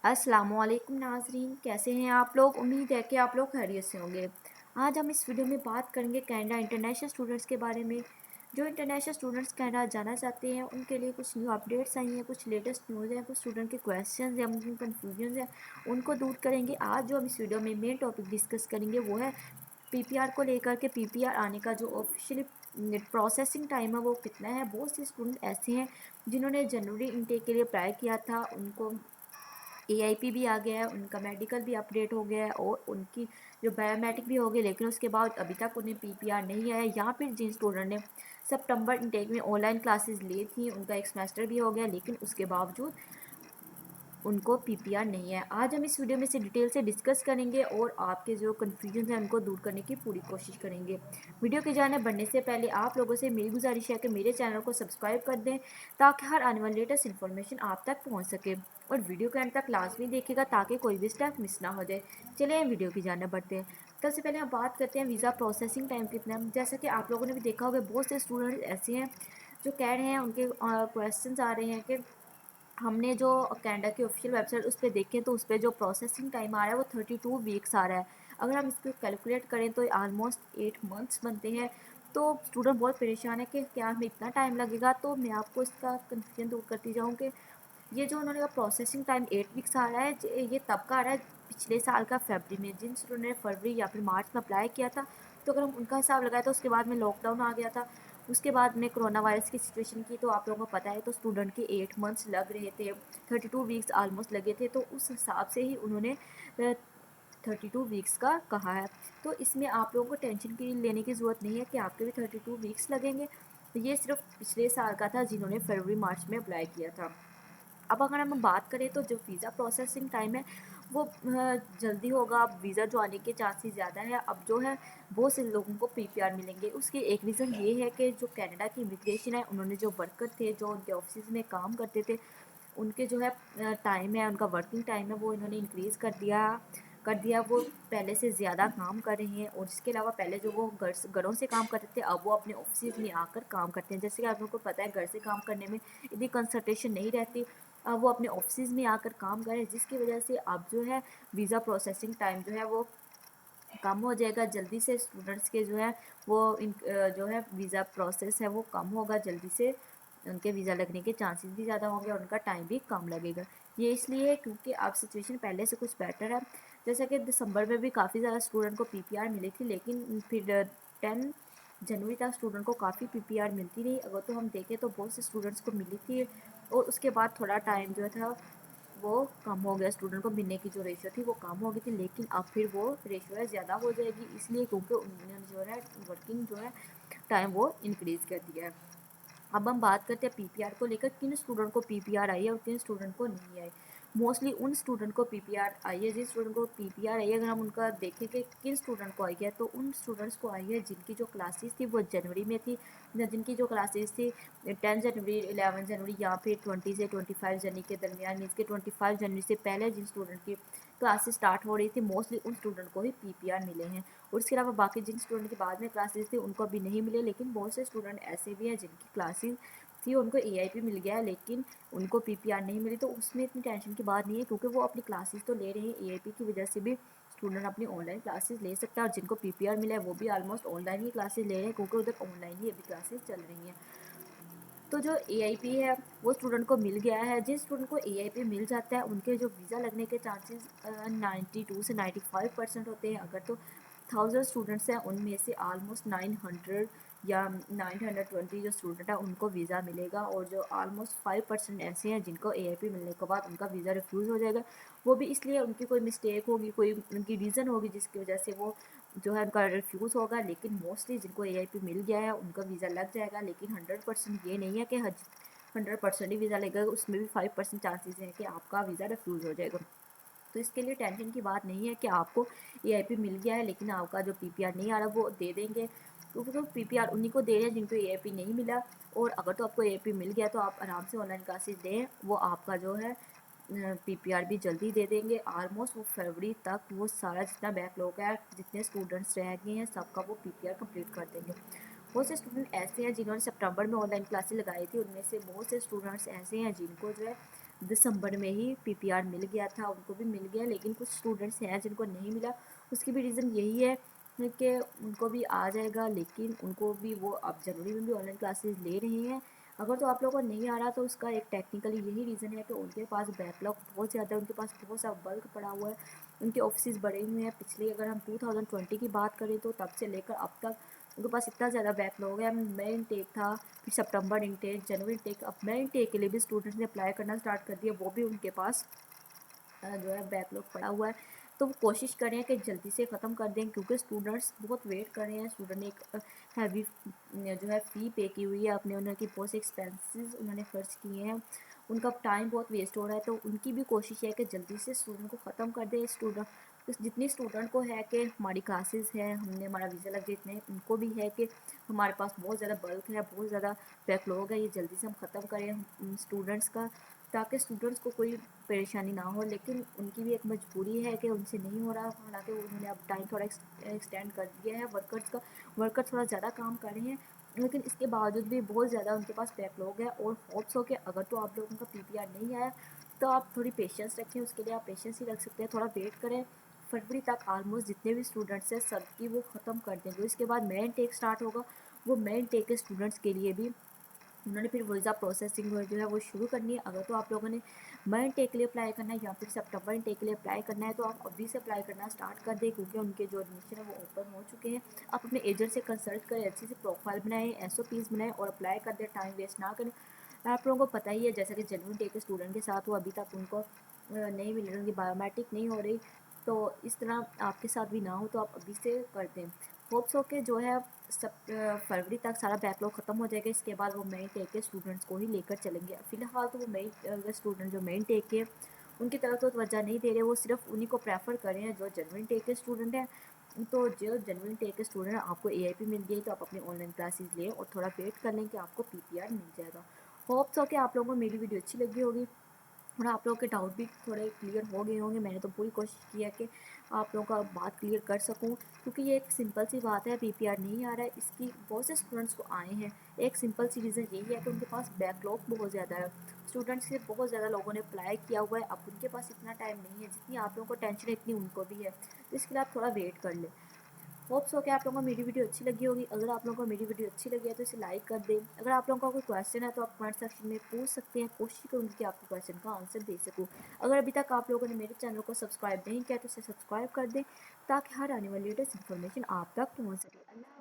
अस्सलामुअलैकुम नाज़रीन, कैसे हैं आप लोग। उम्मीद है कि आप लोग खैरियत से होंगे। आज हम इस वीडियो में बात करेंगे कनाडा इंटरनेशनल स्टूडेंट्स के बारे में। जो इंटरनेशनल स्टूडेंट्स कनाडा जाना चाहते हैं उनके लिए कुछ न्यू अपडेट्स आई हैं, कुछ लेटेस्ट न्यूज़ हैं, कुछ स्टूडेंट के क्वेश्चन हैं, उनकी कन्फ्यूजन है, उनको दूर करेंगे। आज जो हम इस वीडियो में मेन टॉपिक डिस्कस करेंगे वो है पीपीआर को लेकर के। पीपीआर आने का जो ऑफिशियली प्रोसेसिंग टाइम है वो कितना है। बहुत से स्टूडेंट ऐसे हैं जिन्होंने जनवरी इनटेक के लिए अप्लाई किया था, उनको एआईपी भी आ गया है, उनका मेडिकल भी अपडेट हो गया है और उनकी जो बायोमेट्रिक भी हो गई, लेकिन उसके बाद अभी तक उन्हें पीपीआर नहीं आया। या फिर जिन स्टूडेंट ने सितंबर इनटेक में ऑनलाइन क्लासेस ली थी उनका एक सेमेस्टर भी हो गया, लेकिन उसके बावजूद उनको पीपीआर नहीं है। आज हम इस वीडियो में से डिटेल से डिस्कस करेंगे और आपके जो कन्फ्यूजन है उनको दूर करने की पूरी कोशिश करेंगे। वीडियो की जाने बढ़ने से पहले आप लोगों से मेरी गुजारिश है कि मेरे चैनल को सब्सक्राइब कर दें ताकि हर आने वाली लेटेस्ट इन्फॉर्मेशन आप तक पहुंच सके, और वीडियो के अंत तक लाजमी देखिएगा ताकि कोई भी स्टेप मिस ना हो जाए। चलिए वीडियो की जाने बढ़ते हैं। सबसे पहले हम बात करते हैं वीज़ा प्रोसेसिंग टाइम कितना है। जैसा कि आप लोगों ने भी देखा होगा, बहुत से स्टूडेंट ऐसे हैं जो कह रहे हैं, उनके क्वेश्चन आ रहे हैं कि हमने जो कनाडा की ऑफिशियल वेबसाइट उस पर देखें तो उस पर जो प्रोसेसिंग टाइम आ रहा है वो 32 वीक्स आ रहा है। अगर हम इसको कैलकुलेट करें तो आलमोस्ट 8 मंथ्स बनते हैं। तो स्टूडेंट बहुत परेशान है कि क्या हमें इतना टाइम लगेगा। तो मैं आपको इसका कन्फ्यूजन दूर करती जाऊँ कि ये जो उन्होंने प्रोसेसिंग टाइम 8 वीक्स आ रहा है, ये तब का आ रहा है पिछले साल का फरवरी में। जिन स्टूडेंट ने फरवरी या फिर मार्च में अप्लाई किया था, तो अगर हम उनका हिसाब लगाए तो उसके बाद में लॉकडाउन आ गया था, उसके बाद में कोरोना वायरस की सिचुएशन की, तो आप लोगों को पता है, तो स्टूडेंट के 8 मंथ्स लग रहे थे, 32 वीक्स ऑलमोस्ट लगे थे। तो उस हिसाब से ही उन्होंने 32 वीक्स का कहा है। तो इसमें आप लोगों को टेंशन की लेने की ज़रूरत नहीं है कि आपके भी 32 वीक्स लगेंगे। ये सिर्फ पिछले साल का था जिन्होंने फरवरी मार्च में अप्लाई किया था। अब अगर हम बात करें तो जो वीज़ा प्रोसेसिंग टाइम है वो जल्दी होगा। अब वीज़ा जो आने के चांसेस ज़्यादा है। अब जो है बहुत से लोगों को पीपीआर मिलेंगे। उसकी एक रीज़न ये है कि जो कनाडा की इमिग्रेशन है, उन्होंने जो वर्कर थे जो उनके ऑफिस में काम करते थे, उनके जो है टाइम है, उनका वर्किंग टाइम है वो इन्होंने इंक्रीज़ कर दिया। वो पहले से ज़्यादा काम कर रहे हैं। और इसके अलावा पहले जो वो घरों से काम करते थे, अब वो अपने ऑफिस में आकर काम करते हैं। जैसे कि आप लोगों को पता है, घर से काम करने में इतनी कंसंट्रेशन नहीं रहती। अब वो अपने ऑफिस में आकर काम करें, जिसकी वजह से अब जो है वीज़ा प्रोसेसिंग टाइम जो है वो कम हो जाएगा। जल्दी से स्टूडेंट्स के जो है वो जो है वीज़ा प्रोसेस है वो कम होगा, जल्दी से उनके वीज़ा लगने के चांसेस भी ज़्यादा होंगे और उनका टाइम भी कम लगेगा। ये इसलिए क्योंकि अब सिचुएशन पहले से कुछ बेटर है। जैसा कि दिसंबर में भी काफ़ी ज़्यादा स्टूडेंट को पीपीआर मिली थी, लेकिन फिर 10 जनवरी तक स्टूडेंट को काफ़ी पीपीआर मिलती रही। अगर तो हम देखें तो बहुत से स्टूडेंट्स को मिली थी, और उसके बाद थोड़ा टाइम जो था वो कम हो गया। स्टूडेंट को मिलने की जो रेशियो थी वो कम हो गई थी, लेकिन अब फिर वो रेशियो है ज़्यादा हो जाएगी, इसलिए क्योंकि उन्होंने जो है वर्किंग जो है टाइम वो इंक्रीज़ कर दिया है। अब हम बात करते हैं पीपीआर को लेकर, किन स्टूडेंट को पीपीआर आई है और किन स्टूडेंट को नहीं आई। मोस्टली उन स्टूडेंट को पीपीआर आई है, जिस स्टूडेंट को पीपीआर आई है, अगर हम उनका देखें कि किन स्टूडेंट को आई है, तो उन स्टूडेंट्स को आई है जिनकी जो क्लासेस थी वो जनवरी में थी, या जिनकी जो क्लासेस थी 10 जनवरी, 11 जनवरी या फिर 20 से 25 जनवरी के दरमियान। मीन्स के 25 जनवरी से पहले जिन स्टूडेंट की क्लासेस स्टार्ट हो रही थी, मोस्टली उन स्टूडेंट को ही पीपीआर मिले हैं। और इसके अलावा बाकी जिन स्टूडेंट के बाद में क्लासेस थी उनको अभी नहीं मिले, लेकिन बहुत से स्टूडेंट ऐसे भी हैं जिनकी क्लासेस थी, उनको एआईपी मिल गया है लेकिन उनको पीपीआर नहीं मिली। तो उसमें इतनी टेंशन की बात नहीं है, क्योंकि वो अपनी क्लासेस तो ले रहे हैं। एआईपी की वजह से भी स्टूडेंट अपनी ऑनलाइन क्लासेस ले सकता है, और जिनको पीपीआर मिला है वो भी ऑलमोस्ट ऑनलाइन ही क्लासेस ले रहे हैं, क्योंकि उधर ऑनलाइन ही अभी क्लासेस चल रही हैं। तो जो एआईपी है वो स्टूडेंट को मिल गया है। जिस स्टूडेंट को एआईपी मिल जाता है उनके जो वीज़ा लगने के चांसेस 92 से 95% होते हैं। अगर तो 1000 स्टूडेंट्स हैं, उनमें से ऑलमोस्ट 900 या 920 जो स्टूडेंट है उनको वीज़ा मिलेगा, और जो ऑलमोस्ट 5% ऐसे हैं जिनको एआईपी मिलने के बाद उनका वीज़ा रिफ्यूज़ हो जाएगा। वो भी इसलिए उनकी कोई मिस्टेक होगी, कोई उनकी रीज़न होगी जिसकी वजह से वो जो है उनका रिफ्यूज़ होगा। लेकिन मोस्टली जिनको एआईपी मिल गया है उनका वीज़ा लग जाएगा। लेकिन 100% ये नहीं है कि 100% ही वीज़ा लगेगा, उसमें भी 5% चांसेस हैं कि आपका वीज़ा रिफ्यूज़ हो जाएगा। तो इसके लिए टेंशन की बात नहीं है कि आपको एआईपी मिल गया है लेकिन आपका जो पीपीआर नहीं आ रहा वो दे देंगे, क्योंकि तो पीपीआर उन्हीं को दे रहे हैं जिनको एआईपी नहीं मिला। और अगर तो आपको एआईपी मिल गया तो आप आराम से ऑनलाइन क्लासेस दें, वो आपका जो है पीपीआर भी जल्दी दे देंगे। ऑलमोस्ट वो फरवरी तक वो सारा जितना बैकलॉग है, जितने स्टूडेंट्स रह गए हैं, सबका वो पीपीआर कंप्लीट कर देंगे। बहुत से स्टूडेंट ऐसे हैं जिन्होंने सितंबर में ऑनलाइन क्लासेस लगाई थी, उनमें से बहुत से स्टूडेंट्स ऐसे हैं जिनको जो है दिसंबर में ही पीपीआर मिल गया था, उनको भी मिल गया, लेकिन कुछ स्टूडेंट्स हैं जिनको नहीं मिला। उसकी भी रीज़न यही है कि उनको भी आ जाएगा, लेकिन उनको भी वो अब जनवरी में भी ऑनलाइन क्लासेस ले रहे हैं। अगर तो आप लोगों को नहीं आ रहा तो उसका एक टेक्निकली यही रीज़न है कि उनके पास बैकलॉग बहुत ज़्यादा है, उनके पास बहुत सा बल्क पड़ा हुआ है, उनके ऑफिस बढ़े हुए हैं। पिछले अगर हम 2020 की बात करें तो तब से लेकर अब तक उनके पास इतना ज़्यादा बैकलॉग है। मई इनटेक था, फिर सितंबर इनटेक, जनवरी इनटेक, अब मई इनटेक के लिए भी स्टूडेंट्स ने अप्लाई करना स्टार्ट कर दिया, वो भी उनके पास जो है बैकलॉग पड़ा हुआ है। तो वो कोशिश करें कि जल्दी से ख़त्म कर दें, क्योंकि स्टूडेंट्स बहुत वेट कर रहे हैं। स्टूडेंट ने एक हैवी जो है फ़ी पे की हुई है, अपने उनकी बहुत से एक्सपेंसेस उन्होंने खर्च किए हैं, उनका टाइम बहुत वेस्ट हो रहा है। तो उनकी भी कोशिश है कि जल्दी से स्टूडेंट को ख़त्म कर दें। स्टूडेंट जितनी स्टूडेंट को है कि हमारी क्लासेस है, हमने हमारा वीज़ा लग गया, इतने उनको भी है कि हमारे पास बहुत ज़्यादा बल्क है, बहुत ज़्यादा बैकलॉग है, ये जल्दी से हम ख़त्म करें स्टूडेंट्स का, ताकि स्टूडेंट्स को कोई परेशानी ना हो। लेकिन उनकी भी एक मजबूरी है कि उनसे नहीं हो रहा, हालांकि उन्होंने अब टाइम थोड़ा एक्सटेंड कर दिया है वर्कर्स का, वर्कर थोड़ा ज़्यादा काम कर रहे हैं, लेकिन इसके बावजूद भी बहुत ज़्यादा उनके पास बैकलॉग है। और होप्स हो कि अगर तो आप लोगों का पीपीआर नहीं आया तो आप थोड़ी पेशेंस रखें, उसके लिए आप पेशेंस ही रख सकते हैं, थोड़ा वेट करें। फरवरी तक ऑलमोस्ट जितने भी स्टूडेंट्स हैं सबकी वो ख़त्म कर देंगे। इसके बाद मेन टेक स्टार्ट होगा, वो मेन टेक के स्टूडेंट्स के लिए भी उन्होंने फिर वीज़ा प्रोसेसिंग जो है वो शुरू करनी है। अगर तो आप लोगों ने मई इनटेक के लिए अप्लाई करना है या फिर सितंबर इनटेक के लिए अप्लाई करना है तो आप अभी से अप्लाई करना स्टार्ट कर दें, क्योंकि उनके जो एडमिशन है वो ओपन हो चुके हैं। आप अपने एजेंट से कंसल्ट करें, अच्छी से प्रोफाइल बनाएं, एसओपीज़ बनाएं और अप्लाई कर दें, टाइम वेस्ट ना करें। आप लोगों को पता ही है जैसा कि जेन्युइन टेक के स्टूडेंट के साथ वो अभी तक उनको नहीं मिल रही, उनकी बायोमेट्रिक नहीं हो रही, तो इस तरह आपके साथ भी ना हो, तो आप अभी से कर दें। होप्स हो के जो है सब फरवरी तक सारा बैकलॉग ख़त्म हो जाएगा। इसके बाद वो मेन टेक के स्टूडेंट्स को ही लेकर चलेंगे। फ़िलहाल तो वो मेन स्टूडेंट जो मेन टेक के उनकी तरफ तो तवज्जो नहीं दे रहे, वो सिर्फ उन्हीं को प्रेफर कर रहे हैं जो जेन्युइन टेक के स्टूडेंट हैं। तो जो जेन्युइन टेक के स्टूडेंट हैं, आपको एआईपी मिल गई तो आप अपनी ऑनलाइन क्लासेस लें और थोड़ा वेट कर लें कि आपको पीपीआर मिल जाएगा। होप्स हो कि आप लोगों को मेरी वीडियो अच्छी लगी होगी और आप लोगों के डाउट भी थोड़े क्लियर हो गए होंगे। मैंने तो पूरी कोशिश की है कि आप लोगों का बात क्लियर कर सकूं, क्योंकि ये एक सिंपल सी बात है, पीपीआर नहीं आ रहा है, इसकी बहुत से स्टूडेंट्स को आए हैं। एक सिंपल सी रीज़न यही है कि उनके पास बैकलॉग बहुत ज़्यादा है। स्टूडेंट्स से बहुत ज़्यादा लोगों ने अप्लाई किया हुआ है, अब उनके पास इतना टाइम नहीं है, जितनी आप लोगों को टेंशन है इतनी उनको भी है। तो इसके लिए आप थोड़ा वेट कर लें। होप्स हो कि आप लोगों को मेरी वीडियो अच्छी लगी होगी। अगर आप लोगों को मेरी वीडियो अच्छी लगी है तो इसे लाइक कर दें। अगर आप लोगों का कोई क्वेश्चन है तो आप कमेंट सेक्शन में पूछ सकते हैं, कोशिश करूँगी कि आपको क्वेश्चन का आंसर दे सकूँ। अगर अभी तक आप लोगों ने मेरे चैनल को सब्सक्राइब नहीं किया तो इसे सब्सक्राइब कर दें, ताकि हर आने वाली लेटेस्ट इन्फॉर्मेशन आप तक पहुँच सके। अल्लाह